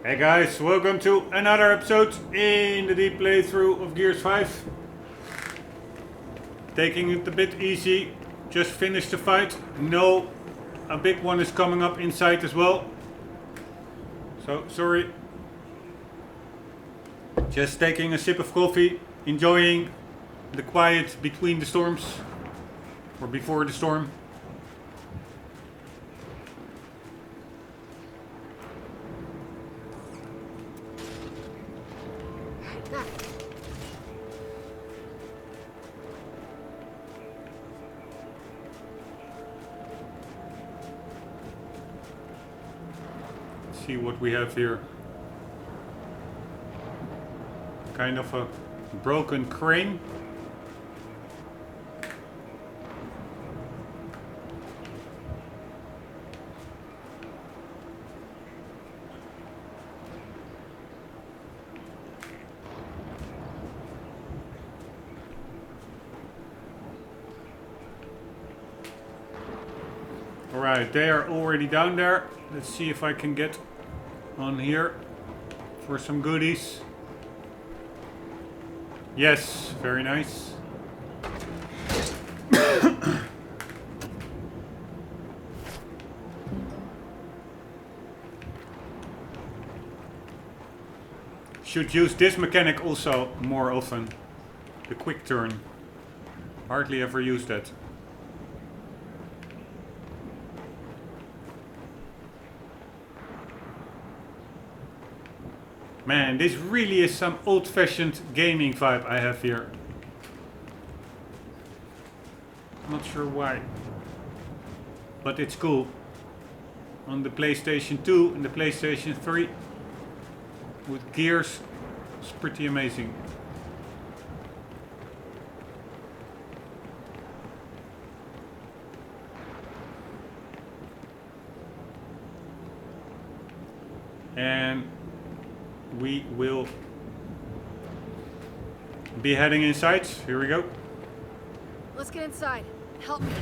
Hey guys, welcome to another episode in the deep playthrough of Gears 5. Taking it a bit easy, just finished the fight. No, a big one is coming up inside as well. So, sorry. Just taking a sip of coffee, enjoying the quiet between the storms, or before the storm. See what we have here. Kind of a broken crane. Alright, they are already down there. Let's see if I can get on here for some goodies. Yes, very nice. Should use this mechanic also more often. The quick turn. Hardly ever use that. Man, this really is some old-fashioned gaming vibe I have here. Not sure why. But it's cool. On the PlayStation 2 and the PlayStation 3 with Gears, it's pretty amazing. And we will be heading inside. Here we go. Let's get inside. Help me.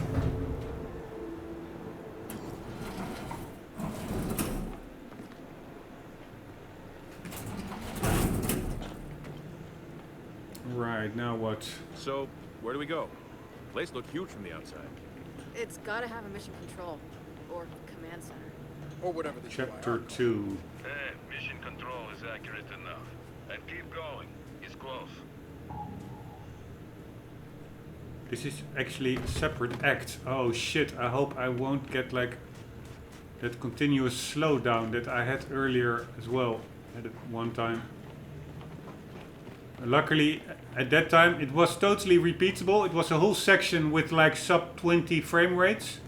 Right, now what? So, where do we go? The place looked huge from the outside. It's gotta have a mission control. Or command center. Or whatever the Chapter 2. Mission control is accurate enough. And keep going. It's close. This is actually a separate act. Oh shit, I hope I won't get like that continuous slowdown that I had earlier as well at one time. Luckily at that time it was totally repeatable. It was a whole section with like sub 20 frame rates.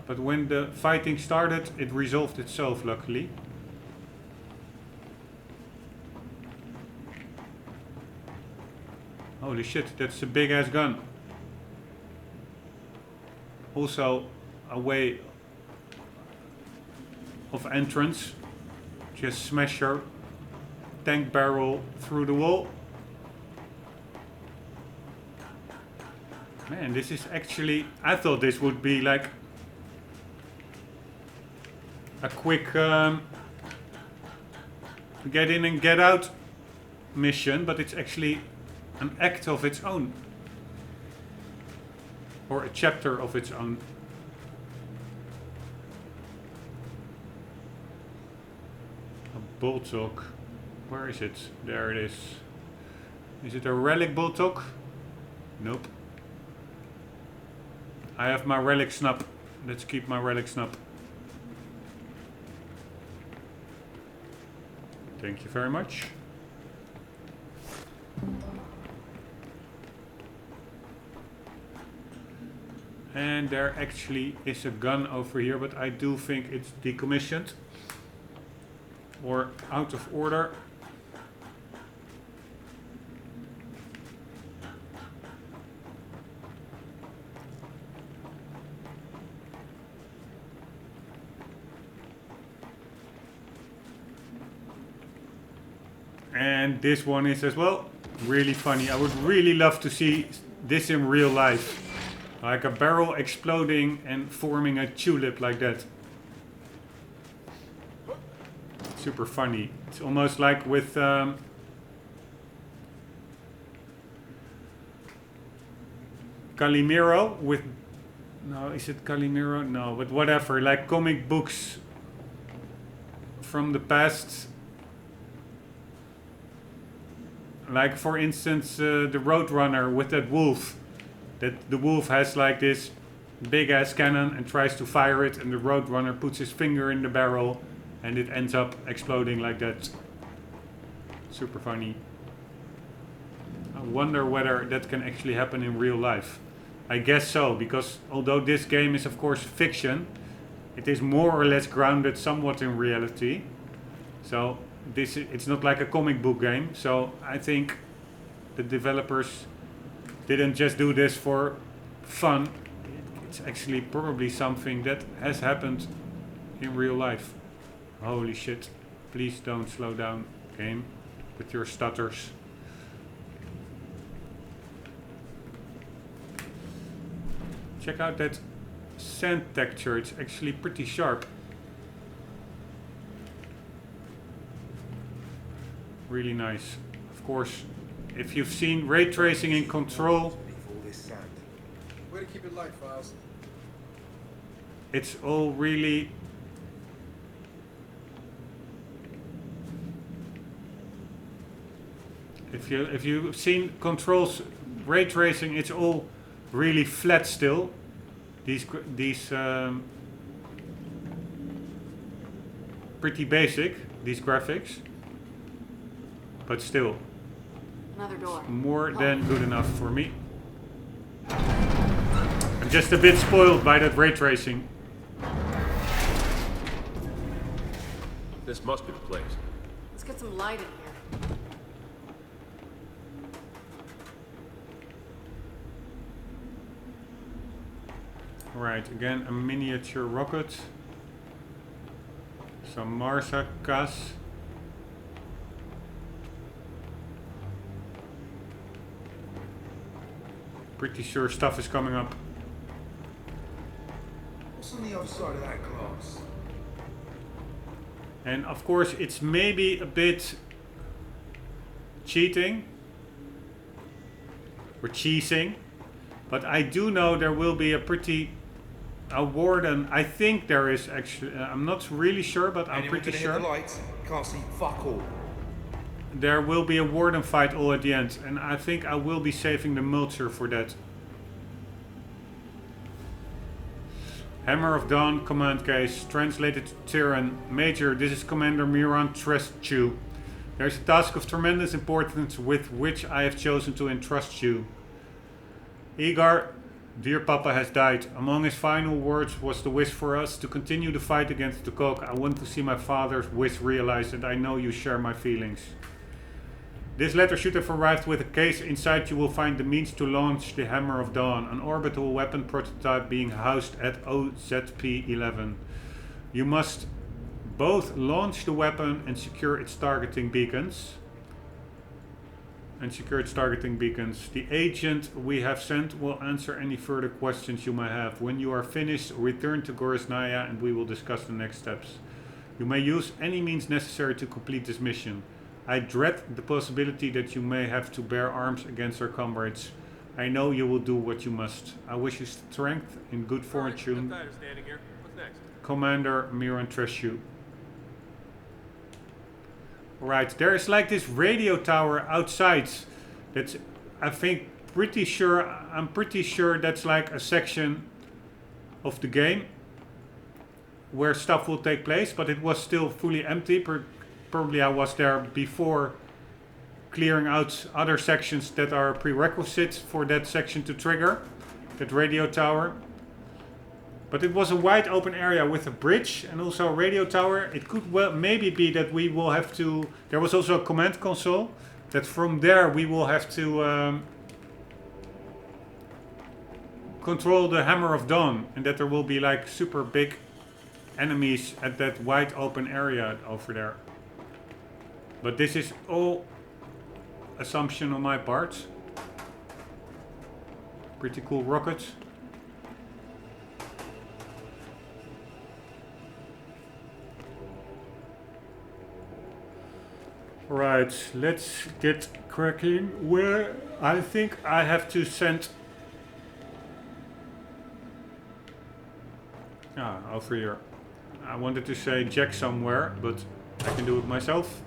But when the fighting started, it resolved itself, luckily. Holy shit, that's a big ass gun. Also, a way of entrance. Just smash your tank barrel through the wall. Man, this is actually... I thought this would be like a quick get in and get out mission, but it's actually an act of its own. Or a chapter of its own. A Boltok. Where is it? There it is. Is it a relic Boltok? Nope. I have my relic snap. Let's keep my relic snap. Thank you very much. And there actually is a gun over here, but I do think it's decommissioned or out of order. And this one is as well. Really funny. I would really love to see this in real life. Like a barrel exploding and forming a tulip like that. Super funny. It's almost like with Calimero with... No, is it Calimero? No, but whatever. Like comic books from the past. Like for instance the Roadrunner with that wolf. That the wolf has like this big ass cannon and tries to fire it, and the Roadrunner puts his finger in the barrel and it ends up exploding like that. Super funny. I wonder whether that can actually happen in real life. I guess so, because although this game is of course fiction, it is more or less grounded somewhat in reality. So it's not like a comic book game. So I think the developers didn't just do this for fun. It's actually probably something that has happened in real life. Holy shit. Please don't slow down, game, with your stutters. Check out that sand texture, it's actually pretty sharp. Really nice. Of course, if you've seen ray tracing in Control, way to keep it light, Files. it's all really if you've seen Control's ray tracing, it's all really flat still. These pretty basic, these graphics, but still Another door. more than good enough for me. I'm just a bit spoiled by that ray tracing. This must be the place. Let's get some light in here. Right, again a miniature rocket. Some Marsakas. Pretty sure stuff is coming up. What's on the other side of that glass? And of course it's maybe a bit cheating or cheesing, but I do know there will be a warden. I think there is actually, I'm not really sure, but I'm pretty sure. Hit the lights? Can't see fuck all. There will be a warden fight all at the end, and I think I will be saving the mulcher for that. Hammer of Dawn command case, translated to Tyrann. Major, this is Commander Miran trusts you. There is a task of tremendous importance with which I have chosen to entrust you. Igar, dear Papa has died. Among his final words was the wish for us to continue the fight against the Coke. I want to see my father's wish realized, and I know you share my feelings. This letter should have arrived with a case. Inside you will find the means to launch the Hammer of Dawn, an orbital weapon prototype being housed at OZP-11. You must both launch the weapon and secure its targeting beacons. The agent we have sent will answer any further questions you may have. When you are finished, return to Gorisnaya and we will discuss the next steps. You may use any means necessary to complete this mission. I dread the possibility that you may have to bear arms against our comrades. I know you will do what you must. I wish you strength and good fortune. Right, standing here. What's next? Commander Miran Treshu. Right, there is like this radio tower outside. That's, I'm pretty sure that's like a section of the game where stuff will take place, but it was still fully empty. Probably I was there before clearing out other sections that are prerequisites for that section to trigger, that radio tower. But it was a wide open area with a bridge and also a radio tower. It could well maybe be that we will have to... There was also a command console, that from there we will have to control the Hammer of Dawn, and that there will be like super big enemies at that wide open area over there. But this is all assumption on my part. Pretty cool rocket. Right, let's get cracking. Where I think I have to send. Over here. I wanted to say Jack somewhere, but I can do it myself.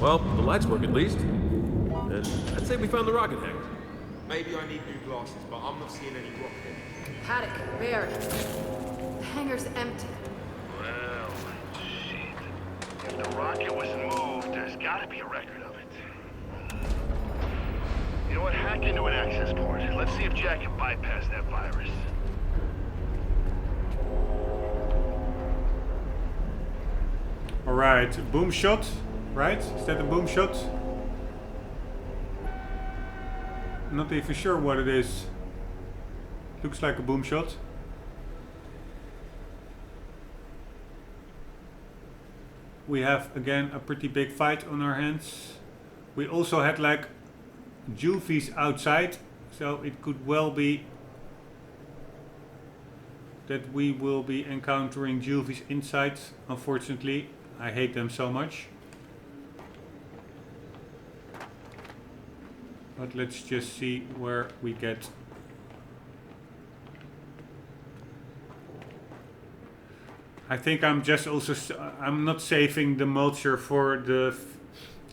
Well, the lights work at least. And I'd say we found the rocket hangar. Maybe I need new glasses, but I'm not seeing any rocket. Paddock, Bear. The hangar's empty. Well, shit. If the rocket was moved, there's gotta be a record of it. You know what? Hack into an access port. Let's see if Jack can bypass that virus. Alright, boom shot. Right? Is that a boom shot? Not even sure what it is. Looks like a boom shot. We have again a pretty big fight on our hands. We also had like juvies outside, so it could well be that we will be encountering juvies inside. Unfortunately, I hate them so much. But let's just see where we get. I think I'm just also I'm not saving the mulcher for the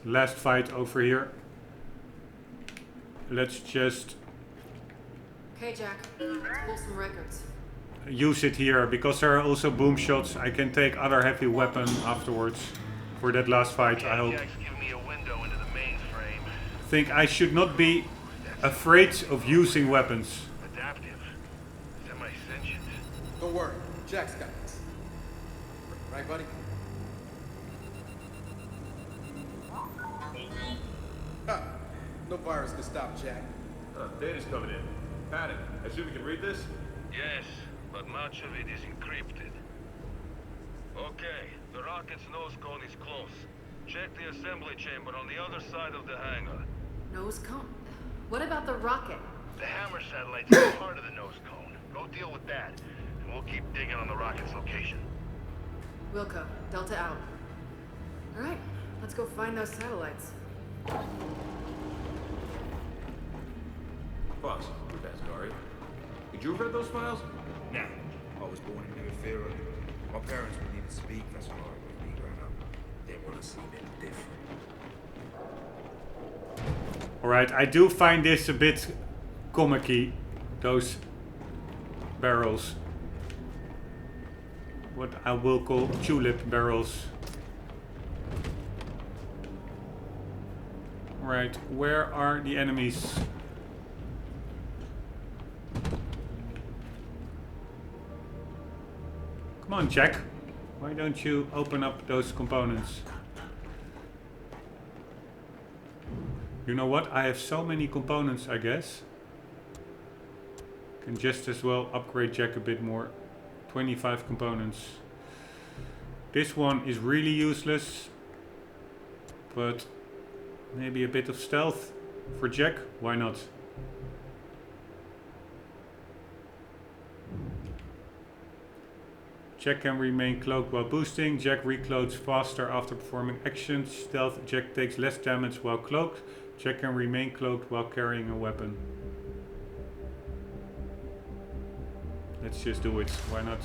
last fight over here. Let's just Okay, Jack. Pull some records. use it here because there are also boom shots. I can take other heavy weapon afterwards for that last fight. I hope. Jack's giving me a window into the mainframe. I think I should not be afraid of using weapons. Adaptive. Semi-sentient. Don't worry, Jack's got this. Right, buddy? Ha! No virus can stop Jack. Data's coming in. Paddock, I assume you can read this? Yes, but much of it is encrypted. Okay, the rocket's nose cone is close. Check the assembly chamber on the other side of the hangar. Nose cone? What about the rocket? The hammer satellite's is part of the nose cone. Go deal with that, and we'll keep digging on the rocket's location. Wilco, Delta out. Alright, let's go find those satellites. Boss, you're fast, Gary. Did you read those files? Nah, I was born in New Era. My parents wouldn't even speak, that's why I was being grown up. They want to see me different. Alright, I do find this a bit comic-y, those barrels. What I will call tulip barrels. Right, where are the enemies? Come on, Jack. Why don't you open up those components? You know what? I have so many components, I guess. Can just as well upgrade Jack a bit more. 25 components. This one is really useless. But maybe a bit of stealth for Jack. Why not? Jack can remain cloaked while boosting. Jack recloaks faster after performing actions. Stealth. Jack takes less damage while cloaked. Jack can remain cloaked while carrying a weapon. Let's just do it. Why not?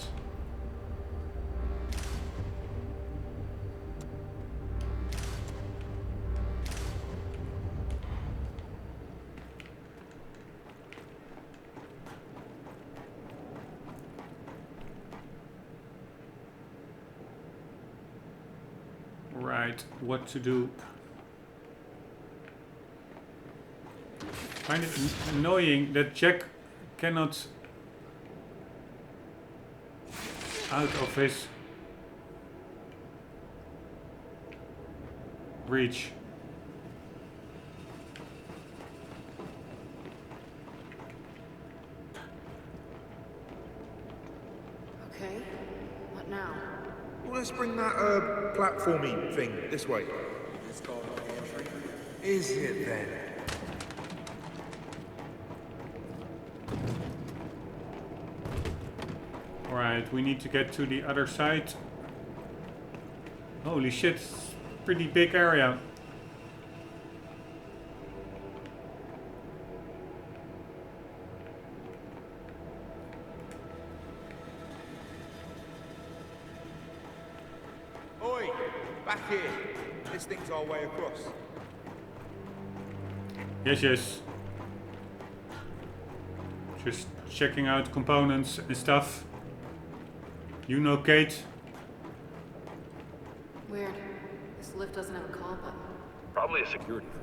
Right, what to do? I find it annoying that Jack cannot out of his reach. Okay, what now? Well, let's bring that platformy thing this way. It's called entry. Is it then? Alright, we need to get to the other side. Holy shit, it's a pretty big area. Oi! Back here! This thing's our way across. Yes, yes. Just checking out components and stuff. You know Kate. Weird. This lift doesn't have a call button. Probably a security thing.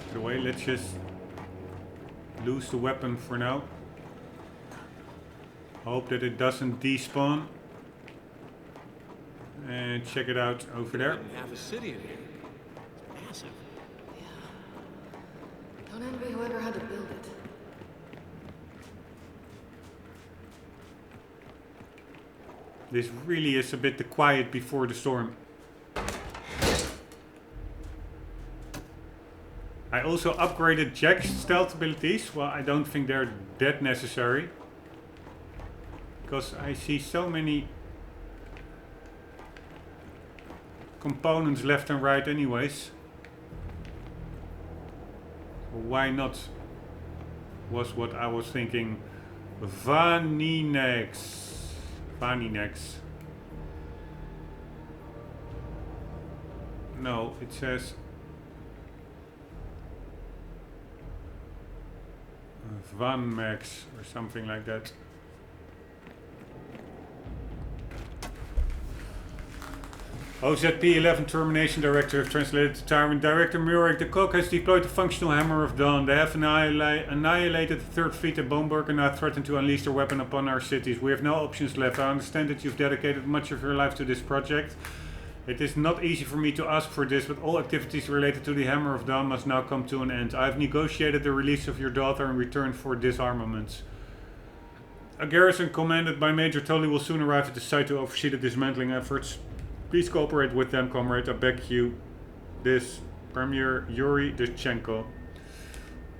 By the way, let's just lose the weapon for now. Hope that it doesn't despawn. And check it out over there. Half a city in here. It's massive. Yeah. Don't envy whoever had to build it. This really is a bit the quiet before the storm. I also upgraded Jack's stealth abilities. Well, I don't think they're that necessary. Because I see so many components left and right anyways. Why not? Was what I was thinking. Vaninex. No, it says Vanmax or something like that. OZP-11 Termination Director have translated to Tyrant. Director Murek, the Cock has deployed the functional Hammer of Dawn. They have annihilated the third fleet at Bomberg and now threaten to unleash their weapon upon our cities. We have no options left. I understand that you've dedicated much of your life to this project. It is not easy for me to ask for this, but all activities related to the Hammer of Dawn must now come to an end. I have negotiated the release of your daughter in return for disarmament. A garrison commanded by Major Tully will soon arrive at the site to oversee the dismantling efforts. Please cooperate with them, comrade. I beg you. This Premier Yuri Dyschenko.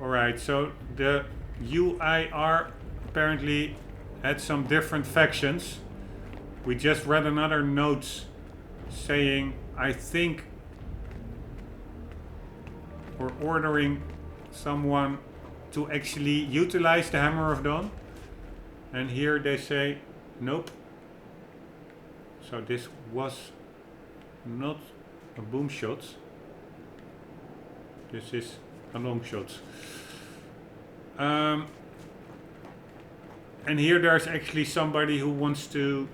Alright, so the UIR apparently had some different factions. We just read another note saying, I think, or ordering someone to actually utilize the Hammer of Dawn. And here they say, nope. So this was not a boom shot. This is a long shot. And here there's actually somebody who wants to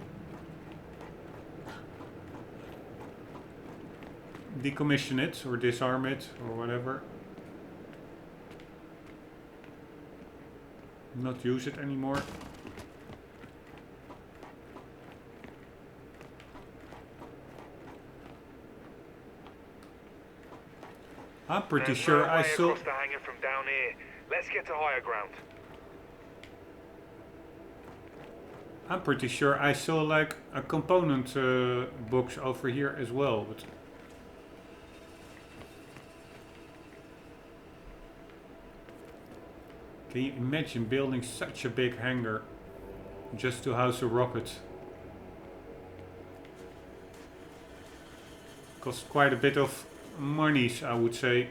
decommission it or disarm it or whatever. Not use it anymore. I'm pretty sure I saw. Across the hangar from down here. Let's get to higher ground. I'm pretty sure I saw like a component box over here as well. But can you imagine building such a big hangar just to house a rocket? Costs quite a bit of monies, I would say.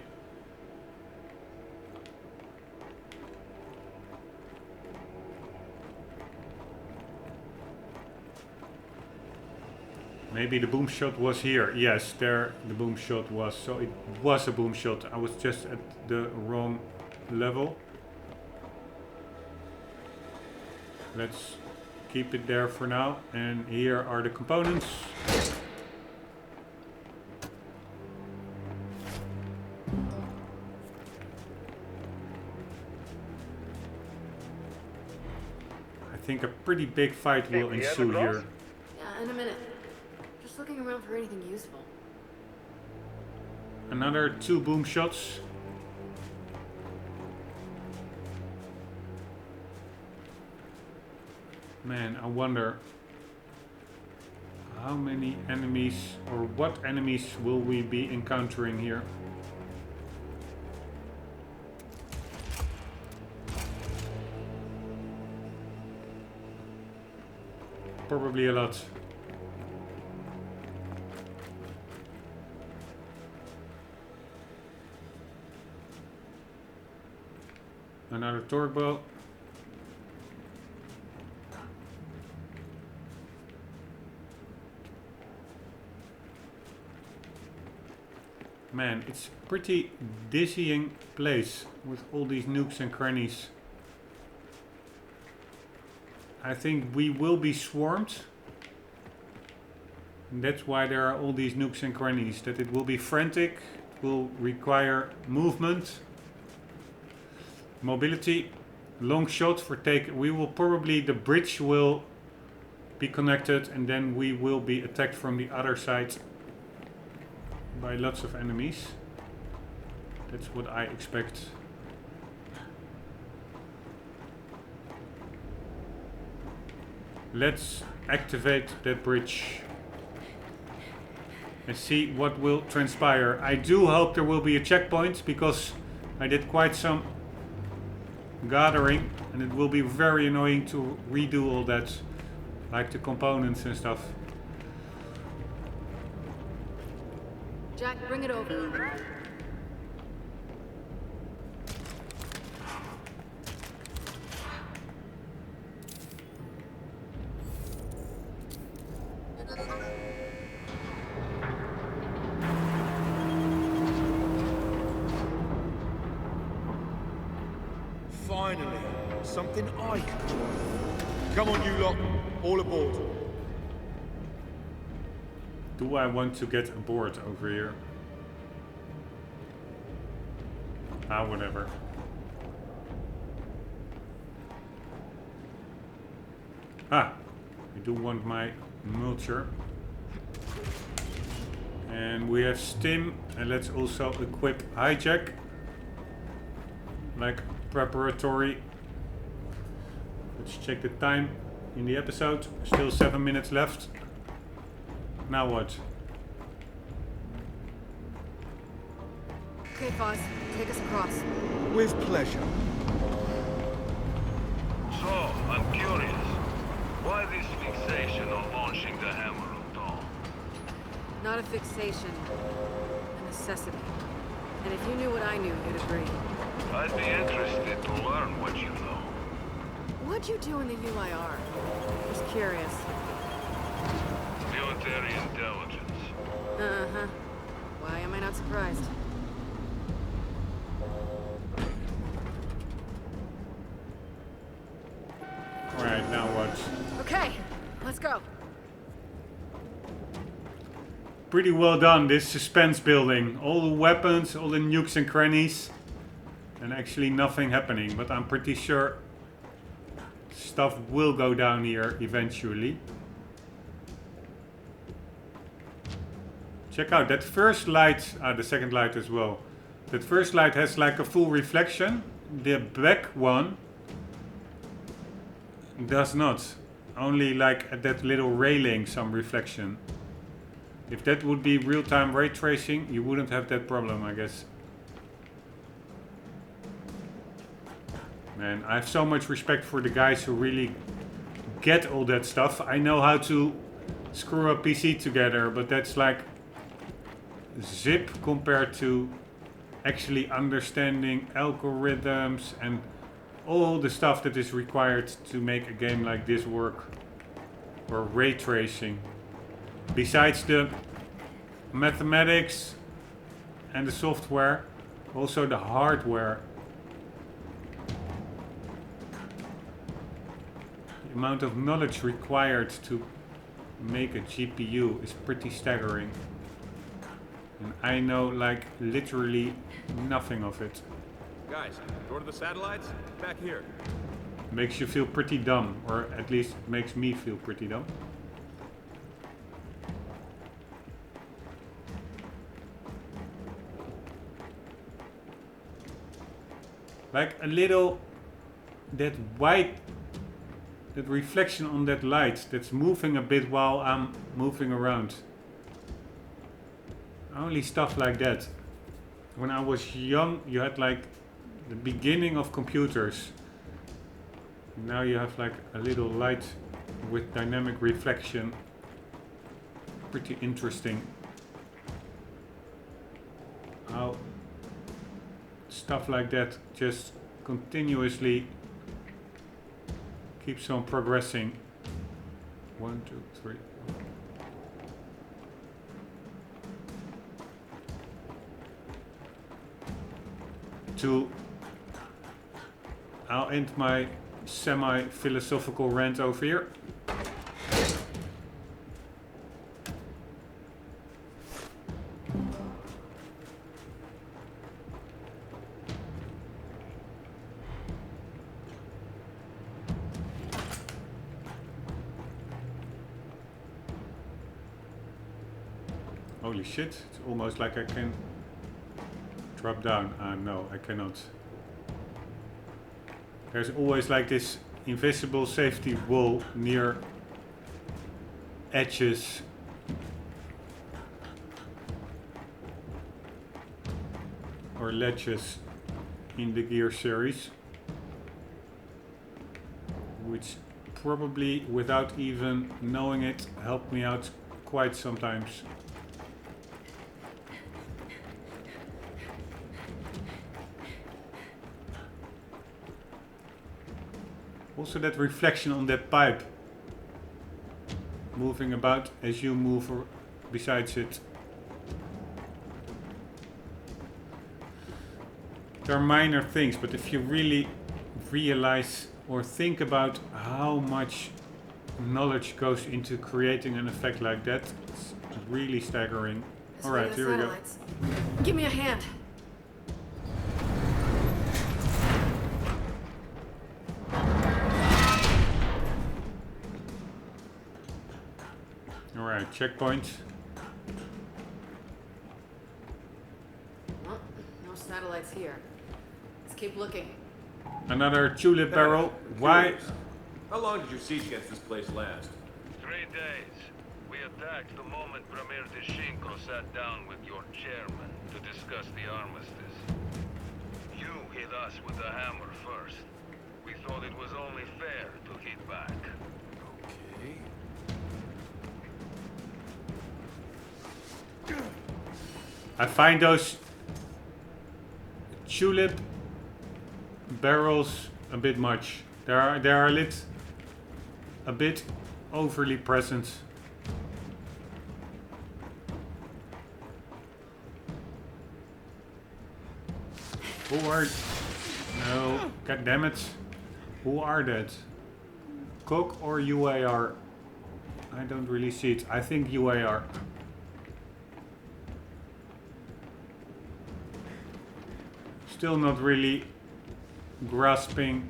Maybe the boom shot was here. Yes, there the boom shot was. So it was a boom shot. I was just at the wrong level. Let's keep it there for now. And here are the components. I think a pretty big fight will ensue here. Yeah, in a minute. Just looking around for anything useful. Another 2 boom shots. Man, I wonder how many enemies or what enemies will we be encountering here. Probably a lot. Another torque bow. Man, it's a pretty dizzying place with all these nooks and crannies. I think we will be swarmed. And that's why there are all these nooks and crannies. That it will be frantic, it will require movement, mobility, long shot for take. We will probably, the bridge will be connected and then we will be attacked from the other side by lots of enemies. That's what I expect. Let's activate that bridge and see what will transpire. I do hope there will be a checkpoint because I did quite some gathering and it will be very annoying to redo all that, like the components and stuff. Jack, bring it over. Finally, something I can enjoy. Come on, you lot, all aboard. Do I want to get aboard over here? Ah, whatever. Ah, I do want my mulcher. And we have stim, and let's also equip hijack. Like preparatory. Let's check the time in the episode. Still 7 minutes left. Now what? Okay, Foz, take us across. With pleasure. So, I'm curious. Why this fixation on launching the Hammer of Dawn? Not a fixation, a necessity. And if you knew what I knew, you'd agree. I'd be interested to learn what you know. What'd you do in the UIR? Just curious. Military intelligence. Uh-huh. Why am I not surprised? Alright, now what? Okay, let's go. Pretty well done, this suspense building. All the weapons, all the nukes and crannies. And actually nothing happening, but I'm pretty sure stuff will go down here eventually. Check out that first light, the second light as well. That first light has like a full reflection. The back one does not. Only like at that little railing some reflection. If that would be real-time ray tracing, you wouldn't have that problem, I guess. Man, I have so much respect for the guys who really get all that stuff. I know how to screw a PC together, but that's like zip compared to actually understanding algorithms and all the stuff that is required to make a game like this work. Or ray tracing. Besides the mathematics and the software, also the hardware. The amount of knowledge required to make a GPU is pretty staggering. And I know like literally nothing of it. Guys, door to the satellites? Back here. Makes you feel pretty dumb, or at least makes me feel pretty dumb. Like a little, that white, that reflection on that light that's moving a bit while I'm moving around. Only stuff like that. When I was young, you had like the beginning of computers. Now you have like a little light with dynamic reflection. Pretty interesting. How stuff like that just continuously keeps on progressing. 1, 2, 3. I'll end my semi-philosophical rant over here. Holy shit, it's almost like I can drop down. No, I cannot. There's always like this invisible safety wall near edges. Or ledges in the Gear series. Which probably, without even knowing it, helped me out quite sometimes. Also that reflection on that pipe moving about as you move besides it. There are minor things, but if you really realize or think about how much knowledge goes into creating an effect like that, it's really staggering. Alright, here we go. Give me a hand. Alright, checkpoint. Well, no satellites here. Let's keep looking. Another tulip barrel. Why? How long did your siege against this place last? 3 days. We attacked the moment Premier Deshinko sat down with your chairman to discuss the armistice. You hit us with a hammer first. We thought it was only fair to hit back. Okay. I find those tulip barrels a bit much. They are a bit overly present. Who are... No, god damn it. Who are that? Cook or UAR? I don't really see it. I think UAR. Still not really grasping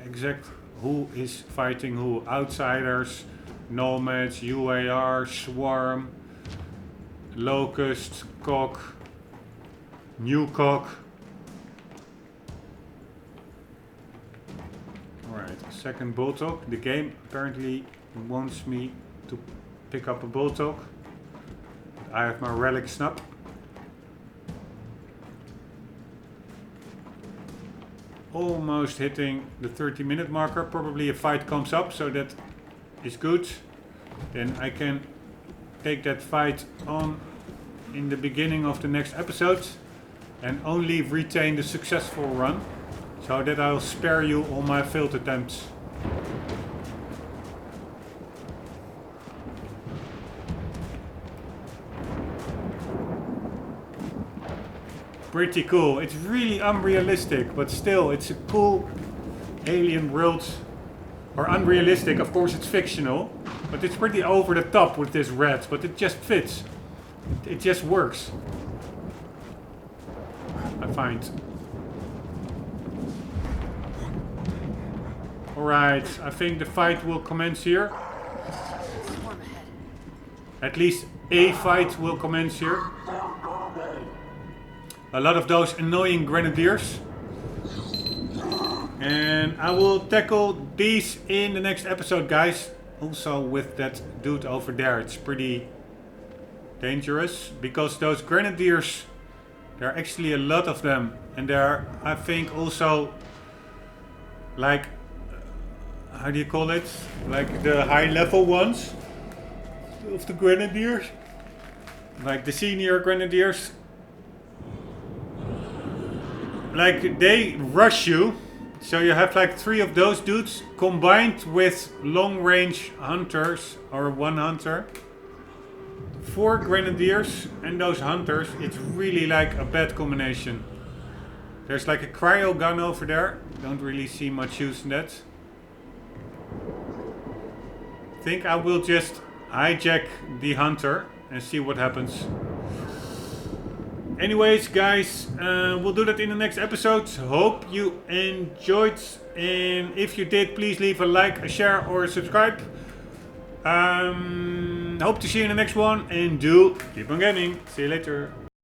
exact who is fighting who. Outsiders, nomads, UAR, swarm, locust, cock, new cock. Alright, second Boltok. The game apparently wants me to pick up a Boltok. I have my relic snap. Almost hitting the 30-minute marker. Probably a fight comes up, so that is good. Then I can take that fight on in the beginning of the next episode and only retain the successful run, so that I'll spare you all my failed attempts. Pretty cool. It's really unrealistic, but still, it's a cool alien world. Or unrealistic, of course it's fictional, but it's pretty over the top with this red, but it just fits. It just works. I find. Alright, I think the fight will commence here. At least a fight will commence here. A lot of those annoying grenadiers. And I will tackle these in the next episode, guys. Also with that dude over there. It's pretty dangerous because those grenadiers, there are actually a lot of them. And they're, I think, also like, how do you call it? Like the high level ones of the grenadiers. Like the senior grenadiers. Like they rush you. So you have like 3 of those dudes combined with long range hunters or 1 hunter. 4 grenadiers and those hunters. It's really like a bad combination. There's like a cryo gun over there. Don't really see much use in that. I think I will just hijack the hunter and see what happens. Anyways, guys, we'll do that in the next episode. Hope you enjoyed. And if you did, please leave a like, a share, or a subscribe. Hope to see you in the next one. And do keep on gaming. See you later.